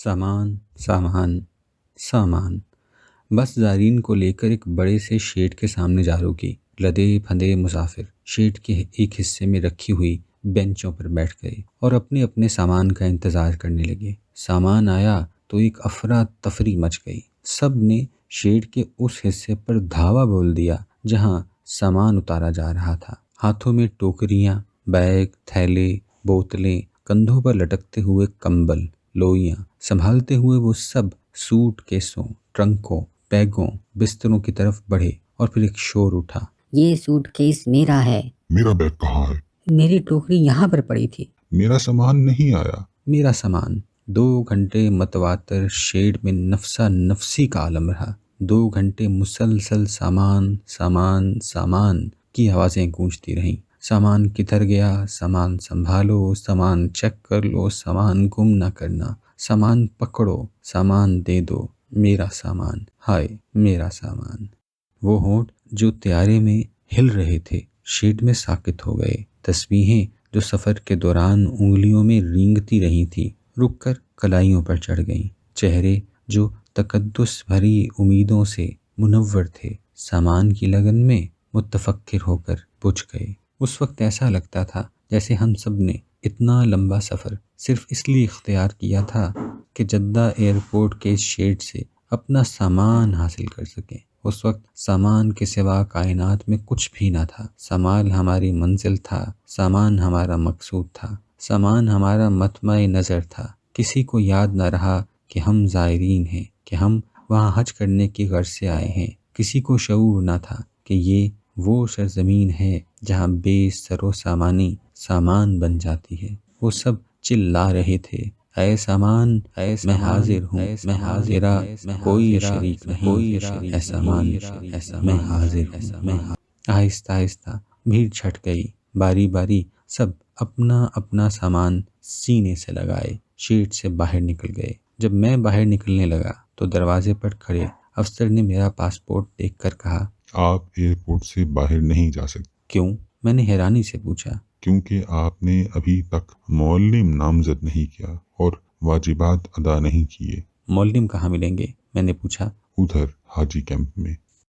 سامان سامان سامان بس زائرین کو لے کر ایک بڑے سے شیڈ کے سامنے جا رکی۔ لدے پھندے مسافر شیڈ کے ایک حصے میں رکھی ہوئی بینچوں پر بیٹھ گئے اور اپنے اپنے سامان کا انتظار کرنے لگے۔ سامان آیا تو ایک افراتفری مچ گئی۔ سب نے شیڈ کے اس حصے پر دھاوا بول دیا جہاں سامان اتارا جا رہا تھا۔ ہاتھوں میں ٹوکریاں، بیگ، تھیلے، بوتلیں، کندھوں پر لٹکتے ہوئے کمبل، لوئیاں سنبھالتے ہوئے وہ سب سوٹ کیسوں، ٹرنکوں، بیگوں، بستروں کی طرف بڑھے اور پھر ایک شور اٹھا۔ یہ سوٹ کیس میرا ہے۔ میرا بیگ کہاں ہے؟ میری ٹوکری یہاں پر پڑی تھی۔ میرا سامان نہیں آیا۔ میرا سامان۔ 2 گھنٹے متواتر شیڈ میں نفسا نفسی کا عالم رہا۔ 2 گھنٹے مسلسل سامان سامان سامان کی آوازیں گونجتی رہیں۔ سامان کدھر گیا، سامان سنبھالو، سامان چیک کر لو، سامان گم نہ کرنا، سامان پکڑو، سامان دے دو، میرا سامان، ہائے میرا سامان۔ وہ ہونٹ جو طیارے میں ہل رہے تھے شیڈ میں ساکت ہو گئے۔ تسبیحیں جو سفر کے دوران انگلیوں میں رینگتی رہی تھی رک کر کلائیوں پر چڑھ گئیں۔ چہرے جو تقدس بھری امیدوں سے منور تھے سامان کی لگن میں متفکر ہو کر بجھ گئے۔ اس وقت ایسا لگتا تھا جیسے ہم سب نے اتنا لمبا سفر صرف اس لیے اختیار کیا تھا کہ جدہ ایئرپورٹ کے شیڈ سے اپنا سامان حاصل کر سکیں۔ اس وقت سامان کے سوا کائنات میں کچھ بھی نہ تھا۔ سامان ہماری منزل تھا، سامان ہمارا مقصود تھا، سامان ہمارا مطمع نظر تھا۔ کسی کو یاد نہ رہا کہ ہم زائرین ہیں، کہ ہم وہاں حج کرنے کی غرض سے آئے ہیں۔ کسی کو شعور نہ تھا کہ یہ وہ سرزمین ہے جہاں بے سر و سامانی سامان بن جاتی ہے۔ وہ سب چلا رہے تھے، اے سامان میں حاضر ہوں، میں حاضرہ کوئی شریک نہیں، اے سامان میں حاضر ہوں۔ آہستہ آہستہ بھیڑ چھٹ گئی۔ باری باری سب اپنا اپنا سامان سینے سے لگائے شیٹ سے باہر نکل گئے۔ جب میں باہر نکلنے لگا تو دروازے پر کھڑے افسر نے میرا پاسپورٹ دیکھ کر کہا، آپ ایئرپورٹ سے باہر نہیں جا سکتے۔ کیوں؟ میں نے حیرانی سے پوچھا۔ کیونکہ آپ نے ابھی تک معلم نامزد نہیں کیا اور واجبات ادا نہیں کیے۔ معلم کہاں ملیں گے؟ میں نے پوچھا۔ ادھر حاجی کیمپ میں۔